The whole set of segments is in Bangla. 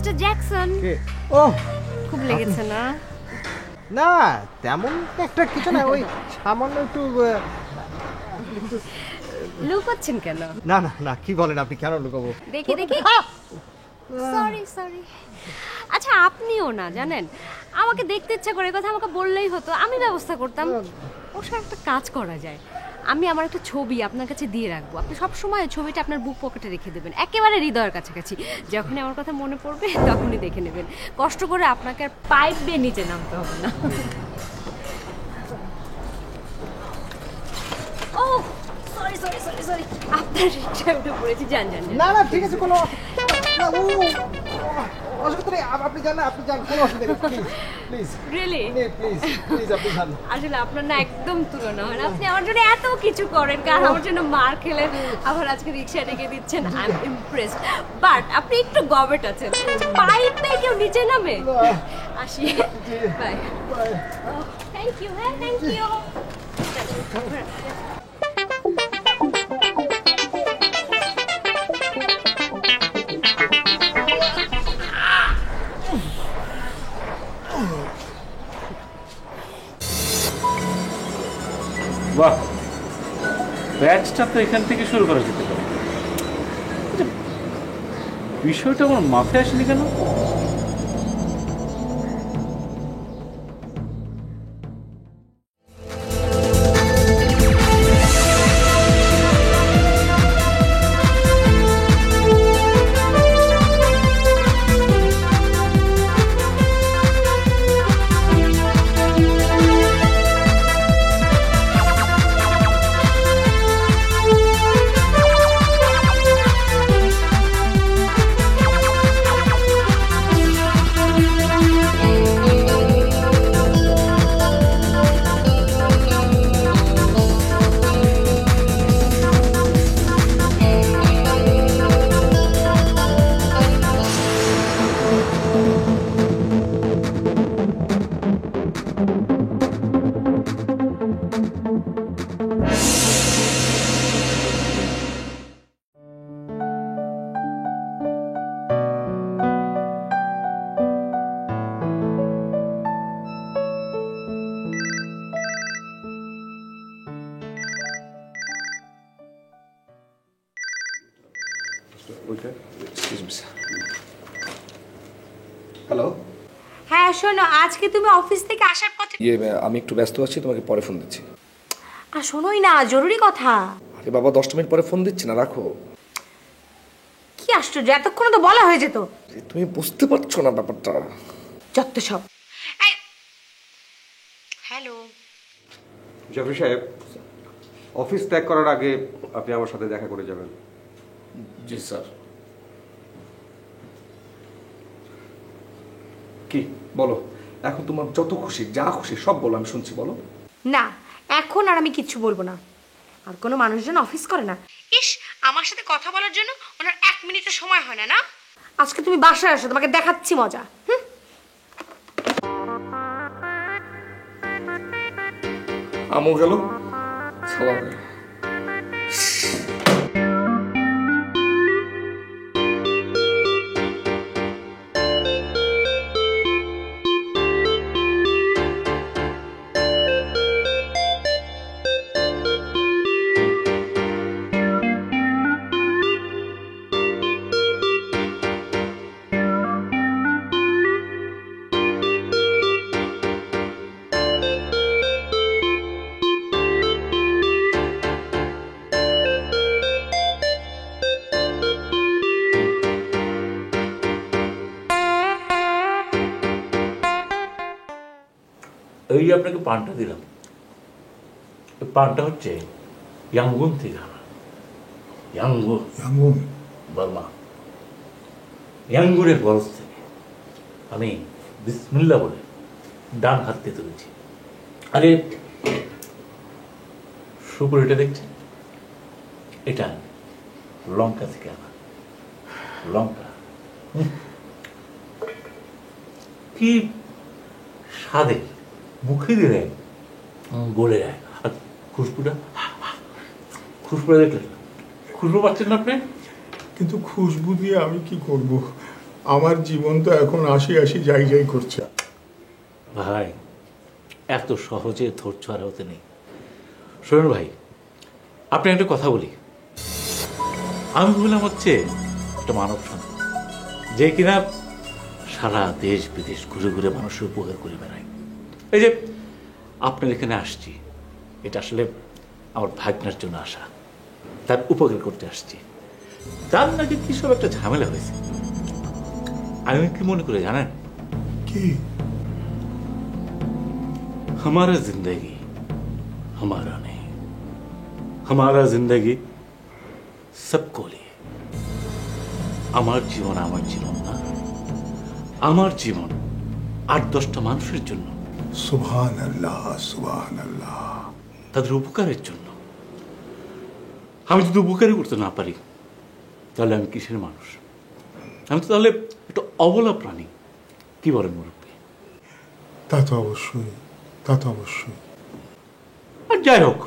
Mister Jackson. ও খুব লেগেছে না? না তেমন একটা কিছু না, ওই সামান্য একটু। লুকাচ্ছেন কেন? না না না, কি বলেন আপনি, কেন লুকাবো? দেখি দেখি। Sorry sorry. আচ্ছা আপনিও না জানেন, আমাকে দেখতে ইচ্ছা করে, কথা আমাকে বললেই হতো, আমি ব্যবস্থা করতাম। ওর সাথে একটা কাজ করা যায়, আমি আমার একটা ছবি আপনার কাছে দিয়ে রাখবো, আপনি সব সময় ছবিটা আপনার বুক পকেটে রেখে দেবেন, একেবারে হৃদয়ের কাছাকাছি। যখনই আমার কথা মনে পড়বে তখনই দেখে নেবেন, কষ্ট করে আপনাকে আর পাইপ দিয়ে নিচে নামতে হবে না। ও সরি সরি সরি সরি, আপনার রিকশায় উঠে পড়েছি। যান যান। না না ঠিক আছে, কোনো অসুবিধা নেই, আপনি যান না, আপনি যান, কোনো অসুবিধা নেই, প্লিজ রিয়েলি প্লিজ প্লিজ আপনি যান। আসলে আপনার না একদম তুলনা হয় না, আপনি আমার জন্য এত কিছু করেন, কারণ আমার জন্য মার খেলেন, আবার আজকে রিক্সা রেখে দিচ্ছেন। আই এম ইমপ্রেসড, বাট আপনি একটু গবেট আছেন, পাইপ দিয়ে কেউ নিচে নামে। আসি, বাই। Thank you. হ্যাঁ থ্যাংক ইউ। বাহ, ব্যাচটা তো এখান থেকে শুরু করা যেতে পারে। বিষয়টা আমার মাথায় আসেনি কেন? হ্যালো। হ্যাঁ শোনো, আজকে তুমি অফিস থেকে আসার পথে। আমি একটু ব্যস্ত আছি, তোমাকে পরে ফোন দিচ্ছি। আর শোনোই না, জরুরি কথা। আরে বাবা, 10 মিনিট পরে ফোন দিচ্ছি না, রাখো। কি আশ্চর্য, এতক্ষণ তো বলা হয়ে যেত। তুমি বুঝতে পারছো না ব্যাপারটা। যত সব। হ্যালো জাফরি সাহেব, অফিস ত্যাগ করার আগে আপনি আমার সাথে দেখা করে যাবেন। জি স্যার। কি বলো, এখন তোমার যত খুশি, যা খুশি সব বলো, আমি শুনছি, বলো। না, এখন আর আমি কিচ্ছু বলবো না। আর কোনো মানুষজন অফিস করে না। ইস, আমার সাথে কথা বলার জন্য ওনার 1 মিনিটের সময় হয় না। না, আজকে তুমি বাসায় আসো, তোমাকে দেখাচ্ছি মজা। আমও গেল, ছাড়া গেল। এই আপনাকে পানটা দিলাম, পানটা হচ্ছে ইয়াঙ্গুন থেকে আনা। ইয়াঙ্গুন বর্মা, ইয়াঙ্গুনের বরফ থেকে আমি বিসমিল্লাহ বলে ডান হাত দিয়ে তুলেছি। আরে সুপুরিটা দেখছেন, এটা লঙ্কা থেকে আনা। লঙ্কা কি স্বাদে, মুখে দিলে গলে যায়। আর খুশবুটা, খুশবুটা দেখলেন, খুশবু পাচ্ছেন না আপনি? কিন্তু খুশবু দিয়ে আমি কি করব? আমার জীবন তো এখন ৮০ যাই করছে। ভাই এত সহজে ধৈর্য আর হতে নেই। শোনেন ভাই, আপনি একটা কথা বলি, আমি বললাম হচ্ছে একটা মানব সম্পদ যে কিনা সারা দেশ বিদেশ ঘুরে ঘুরে মানুষের উপকার করে বেড়ায়। এই যে আপনার এখানে আসছি, এটা আসলে আমার ভাগ্নার জন্য আসা, তার উপকার করতে আসছি। তার নাকি কি সব একটা ঝামেলা হয়েছে। আমি কি মনে করে জানেন, কি? हमारा जिंदगी हमारा नहीं, हमारा जिंदगी सबको लिए। আমার জীবন আমার জীবন না, আমার জীবন ৮-১০টা মানুষের জন্য, সুবহানাল্লাহ, সুবহানাল্লাহ। তাদের উপকারের জন্য। আমি যদি উপকারই করতে না পারি তাহলে আমি কিসের মানুষ? আমি তো তাহলে একটা অবলা প্রাণী। কি বলেন মুরব্বী? তা তো অবশ্যই, তা তো অবশ্যই। আর যাই হোক,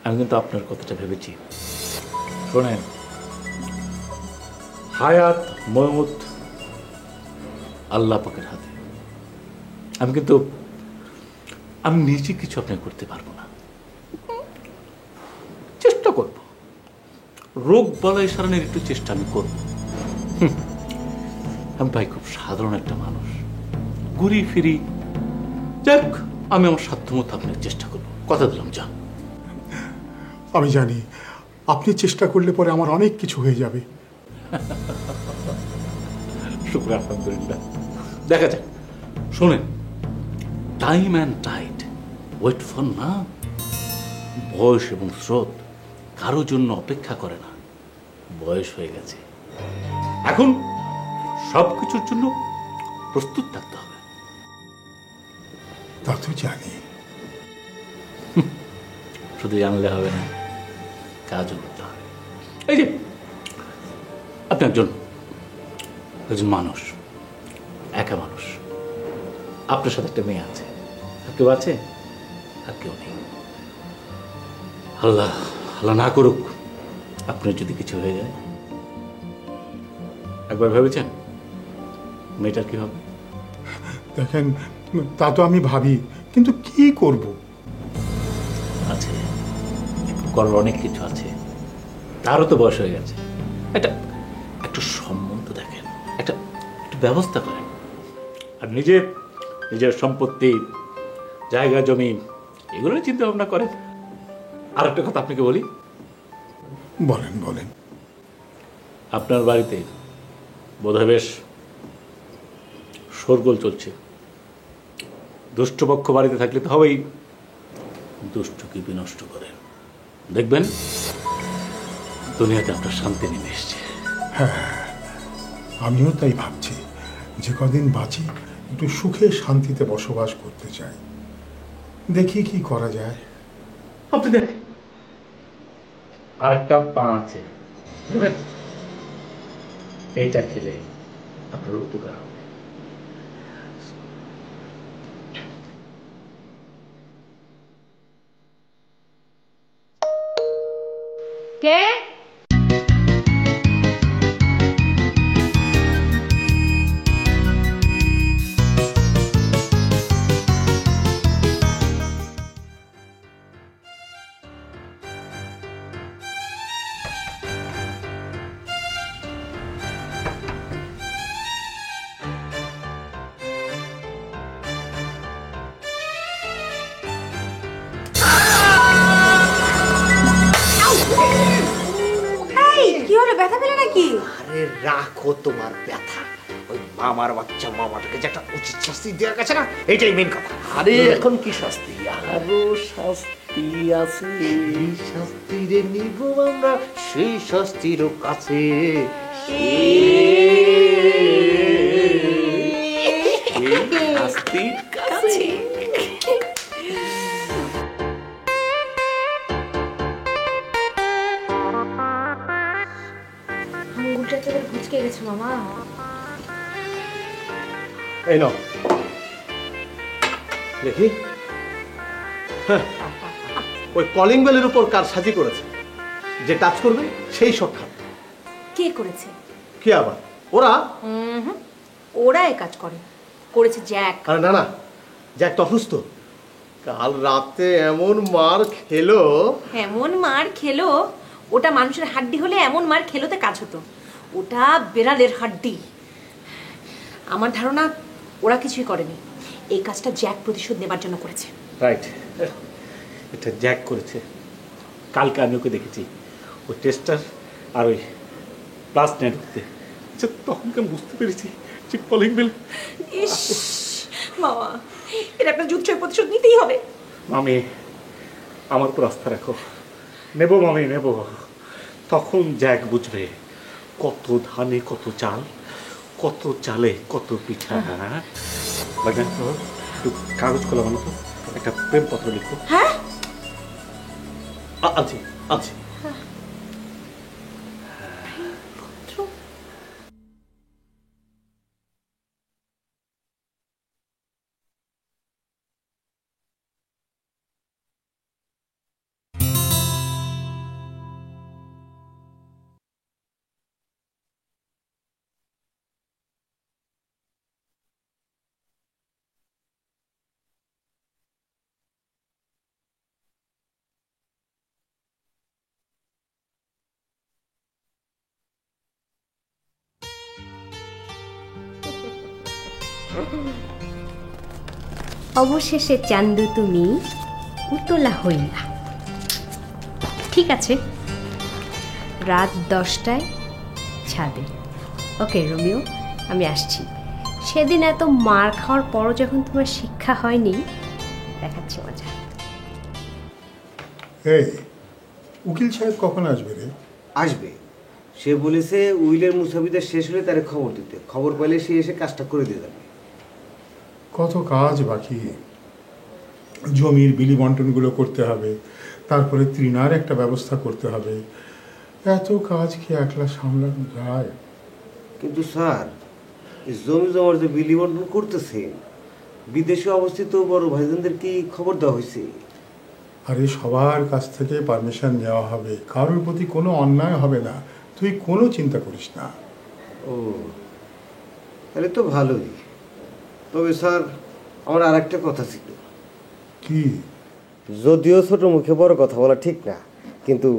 আমি কিন্তু আপনার কথাটা ভেবেছি। শোনেন, হায়াত মৌত আল্লাহ পাকের হাতে। আমি নিজে কিছু আপনাকে করতে পারবো না, চেষ্টা করব, রোগ বলাই সারানোর একটু চেষ্টা আমি করব। আমি ভাই খুব সাধারণ একটা মানুষ, ঘুরি ফিরি, যাক আমি আমার সাধ্যমতো আপনার চেষ্টা করব, কথা দিলাম। যা, আমি জানি আপনি চেষ্টা করলে পরে আমার অনেক কিছু হয়ে যাবে। শুক্র, আলহামদুলিল্লাহ, দেখা যাক। শোনেন, time and tide wait for না। বয়স এবং স্রোত কারোর জন্য অপেক্ষা করে না। বয়স হয়ে গেছে, এখন সবকিছুর জন্য প্রস্তুত থাকতে হবে। তা তো জানি। শুধু জানলে হবে না, কাজও করতে হবে। এই যে আপনি একজন মানুষ, একা মানুষ, আপনার সাথে একটা মেয়ে আছে, আর কেউ আছে? আর কেউ নেই। আল্লাহ আল্লাহ না করুক আপনার যদি কিছু হয়ে যায়। একবার ভেবেছেন মেয়েটার কি হবে? দেখেন, তা তো আমি ভাবি, কিন্তু কি করব? আছে, করার অনেক কিছু আছে। তারও তো বয়স হয়ে গেছে। একটু সম্বন্ধ দেখেন, একটা ব্যবস্থা করেন। আর নিজের সম্পত্তি, জায়গা জমি, এগুলো চিন্তা ভাবনা করেন। আর একটা কথা আপনাকে বলি। বলেন বলেন। আপনার বাড়িতে বোধহয় বেশ শোরগোল চলছে। দুষ্টপক্ষ বাড়িতে থাকলে তো হবেই, দুষ্টকে বিনষ্ট করেন, দেখবেন দুনিয়াতে আপনার শান্তি নেমে এসছে। আমিও তাই ভাবছি, যে কদিন বাঁচি একটু সুখে শান্তিতে বসবাস করতে চাই। দেখি কি করা যায়। আপনি দেখেন, আর কাপ পান আছে, এইটা খেলে আপনার উপকার হবে। কে? কি হলো, ব্যথা পেলে নাকি? আরে রাখো তোমার ব্যথা, ওই মামার বাচ্চা মামাটাকে যে একটা উচিত শাস্তি দেওয়া গেছে না, এটাই মেন কথা। আরে এখন কি শাস্তি? আরো শাস্তি আছে। এই শাস্তি রে নিব আমরা সেই শাস্তির কাছে। শাস্তির কাছে আঙ্গুলটা তো ঘুচকে গেছে মামা। এই নাও দেখি। হ্যাঁ, ওই কলিং বেলের উপর কার সাজি করেছে, যে টাচ করবে সেই সব খাবে। কে করেছে? কি আবার ওরা? ওরা এই কাজ করেছে জ্যাক। আরে না না, জ্যাক তো অসুস্থ। কাল রাতে এমন মার খেলো। এমন মার খেলো, ওটা মানুষের হাড্ডি হলে এমন মার খেলোতে কাজ হতো। ওটা বেড়ালের হাড্ডি। আমার ধারণা ওরা কিছুই করেনি, এই কাজটা জ্যাক প্রতিশোধ নেবার জন্য করেছে। রাইট, এটা জ্যাক করেছে। কালকে আমি ওকে দেখেছি ওই টেস্টার আর ওই প্লাস নেটওয়ার্কতে। আচ্ছা, তখন আমি বুঝতে পেরেছি যে কলিং বেল। ইস মামা, এটা একটা যুদ্ধের প্রতিশোধ নিতেই হবে। মামি, আমার উপর আস্থা রাখো। নেব মামি, নেব। তখন জ্যাক বুঝবে কত ধানে কত চাল, কত চালে কত পিঠা। লাগবে তো একটু কাগজ কলম আনো তো, একটা প্রেমপত্র লিখো। হ্যাঁ, আছি আছি। অবশেষে চান্দু তুমি উতলা হইলা। ঠিক আছে, রাত 10টায় ছাদে। ওকে রোমিও, আমি আসছি। সেদিন এত মার খাওয়ার পরও যখন তোমার শিক্ষা হয়নি, দেখাচ্ছি মজা। এই উকিল সাহেব কখন আসবে রে? আসবে, সে বলেছে উইলের মুসাবিদা শেষ হলে তারে খবর দিতে। খবর পেলে সে এসে কাজটা করে দিয়ে যাবে। কত কাজ বাকি। জমির বিলি বন্টনগুলো করতে হবে, তারপরে তৃণার একটা ব্যবস্থা করতে হবে। এত কাজ কি একলা সামলানো যায়? কিন্তু স্যার, এই জমি জমার যে বিলি বন্টন করতেছে, বিদেশে অবস্থিত বড় ভাইজানদের কি খবর দেওয়া হয়েছে? আরে সবার কাছ থেকে পারমিশন নেওয়া হবে, কারোর প্রতি কোনো অন্যায় হবে না, তুই কোনো চিন্তা করিস না। ও, তাহলে তো ভালোই। তবে স্যার, আমার আর একটা কথা ছিল। কি? যদিও ছোট মুখে বড় কথা বলা ঠিক না, কিন্তু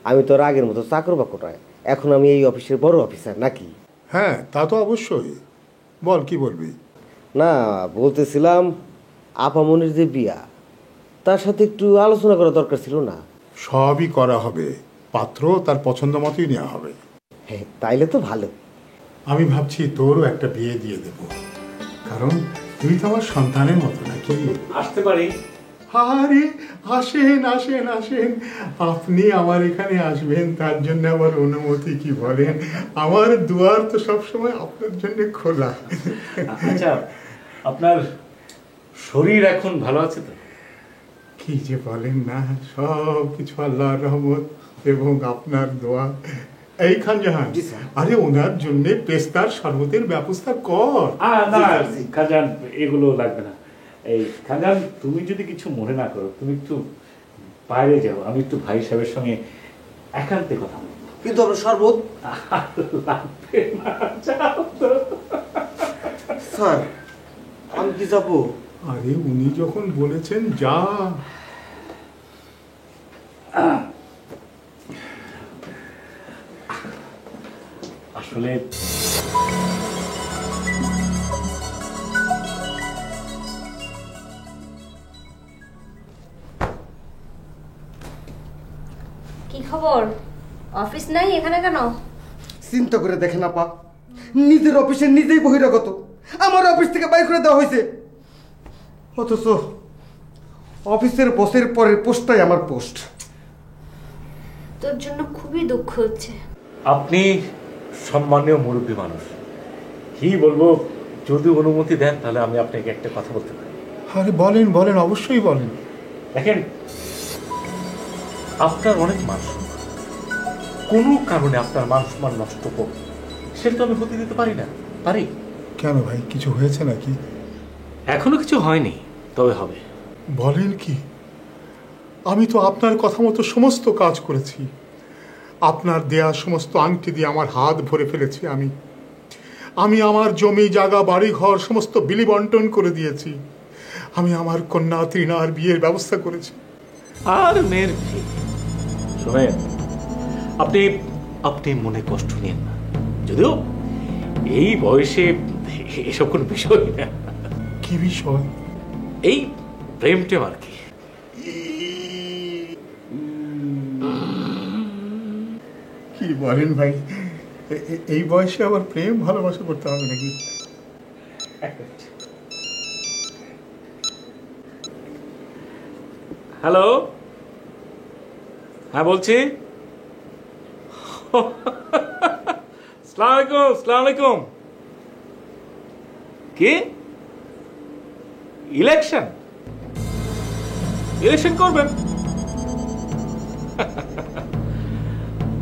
আমি তো আর আগের মতো চাকর বাকর নয়। এখন আমি এই অফিসের বড় অফিসার, নাকি? হ্যাঁ, তা তো অবশ্যই। বল, কি বলবি? না, বলতেছিলাম আপামনির যে বিয়া, তার সাথে একটু আলোচনা করা দরকার ছিল না? সবই করা হবে, পাত্র তার পছন্দ মতোই নেওয়া হবে। হ্যাঁ, তাইলে তো ভালো। আমি ভাবছি তোরও একটা বিয়ে দিয়ে দেব, কারণ তুই তো আমার সন্তানের মতো, নাকি? আসতে পারি? আরে আসেন আসেন আসেন, আপনি আমার এখানে আসবেন তার জন্য আবার অনুমতি কি বলেন? আমার দুয়ার তো সবসময় আপনার জন্য খোলা। আচ্ছা, আপনার শরীর এখন ভালো আছে তো? কি যে বলেন না, সব কিছু আল্লাহর রহমত এবং আপনার দোয়া। এই খানজাহান, আরে ওনার জন্য পেস্তার শরবতের ব্যবস্থা কর। না খানজান, এগুলো লাগবে না। এই খানজান, তুমি যদি কিছু মনে না করো, তুমি একটু বাইরে যাও, আমি একটু ভাই সাহেবের সঙ্গে একান্তে কথা বলবো। কিন্তু আমরা শরবত লাগবে না, যাও তো। স্যার, আমি কি যাবো? আরে উনি যখন বলেছেন যা। আসলে কি খবর? অফিস নাই এখানে কেন? চিন্তা করে দেখেন আপা, নিজের অফিসে নিজেই বহিরাগত, আমার অফিস থেকে বাইর করে দেওয়া হয়েছে। অথচ অফিসের বসের পরের পোস্টটাই আমার পোস্ট। তোর জন্য খুবই দুঃখ হচ্ছে। আপনি সম্মানীয় মুরব্বী মানুষ, কি বলবো, যদি অনুমতি দেন তাহলে আমি আপনাকে একটা কথা বলতে পারি। আরে বলেন বলেন, অবশ্যই বলেন। দেখেন, আপনার অনেক মান সম্মান, কোনো কারণে আপনার মান সম্মান নষ্ট হোক, সেটা তো আমি হতে দিতে পারি না। পারি? কেন ভাই, কিছু হয়েছে নাকি? এখনো কিছু হয়নি, তবে হবে। বলেন কি? আমি তো আপনার কথা মতো সমস্ত কাজ করেছি, আপনার দেয়া সমস্ত আংটি দিয়ে আমার হাত ভরে ফেলেছি আমি। আমি আমার জমি জায়গা বাড়ি ঘর সমস্ত বিলি বন্টন করে দিয়েছি। আমি আমার কন্যা তৃণার বিয়ের ব্যবস্থা করেছি। আর মেয়ের বিয়ে? শোনেন, আপনি আপনি মনে কষ্ট নিন না, যদিও এই বয়সে এসব কোনো বিষয় না। কি বিষয়? এই প্রেম টেম আর কি। কি বলেন ভাই, এই বয়সে আবার প্রেম ভালোবাসা করতে হবে নাকি? হ্যালো, হ্যাঁ বলছি। আসসালামু আলাইকুম। কি ইলেকশন করবেন?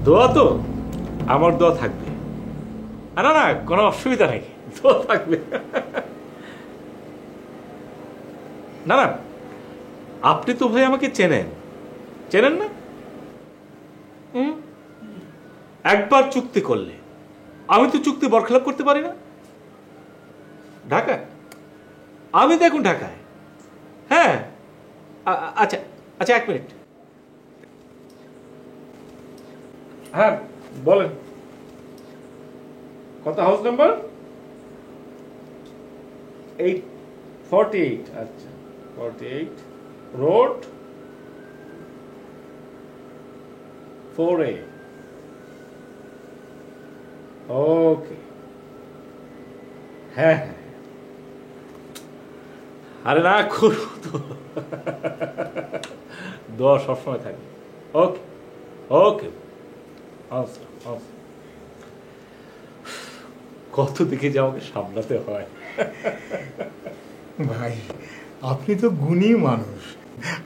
দোয়া তো আমার দোয়া থাকবে। না না, কোনো অসুবিধা নেই, দোয়া থাকবে। না না, আপনি তো ভাই আমাকে চেনেন না? একবার চুক্তি করলে আমি তো চুক্তি বরখেলাপ করতে পারি না। ঢাকা, আমি তো এখন ঢাকায়। হ্যাঁ, আচ্ছা আচ্ছা, 1 মিনিট। হ্যাঁ বলেন, কত হাউস নাম্বার? 848। আচ্ছা, 48 রোড 4A। ওকে, হ্যাঁ হ্যাঁ, আরে না করবো তো, দোয়া সবসময় থাকবে। ওকে ওকে, কত দিকে যে আমাকে সামলাতে হয়। ভাই আপনি তো গুণী মানুষ।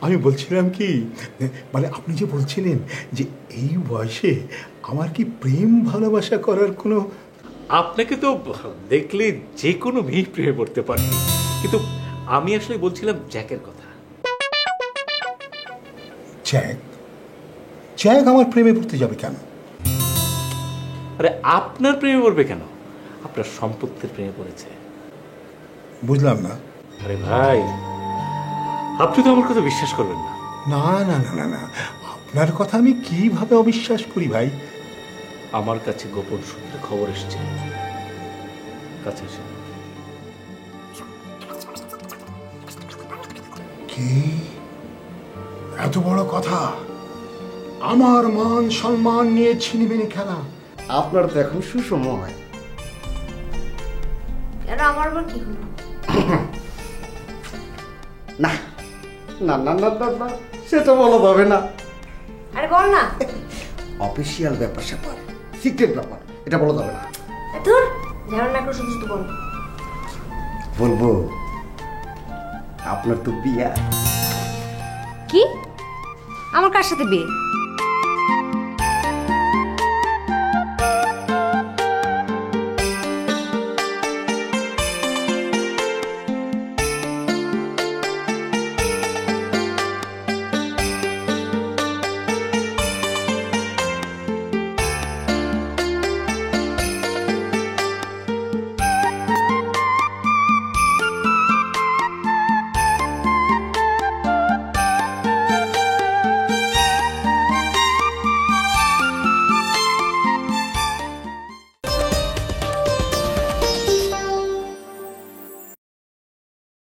আমি বলছিলাম কি, মানে আপনি যে বলছিলেন যে এই বয়সে আমার কি প্রেম ভালোবাসা করার কোনো... আপনাকে তো দেখলে যে কোনো মেয়ে প্রেমে পড়তে পারে, কিন্তু আমি আসলে বলছিলাম জ্যাকের কথা। জ্যাক আমার প্রেমে পড়তে যাবে কেন? আরে আপনার প্রেমে পড়বে কেন? আপনার সম্পত্তির প্রেমে পড়েছে। বুঝলাম না। আরে ভাই, আপনি তো আমার কথা বিশ্বাস করবেন না। না না না না না, আপনার কথা আমি কিভাবে অবিশ্বাস করি ভাই? আমার কাছে গোপন সূত্রে খবর এসেছে। কাছে এসে কি এত বড় কথা? আমার মান সম্মান নিয়ে ছিনিবেনি খেলা? আপনার তো এখন সুসময়। এরা আমার আবার কি হলো? না না না না না না, সেটা বলা যাবে না। আরে বল না। অফিসিয়াল ব্যাপার স্যাপার, সিক্রেট ব্যাপার, এটা বলা যাবে না। ধুর, ঝাড়া না করে শুধু শুধু বল। বলবো আপনার তো বিয়া। কি? আমার কার সাথে বিয়ে?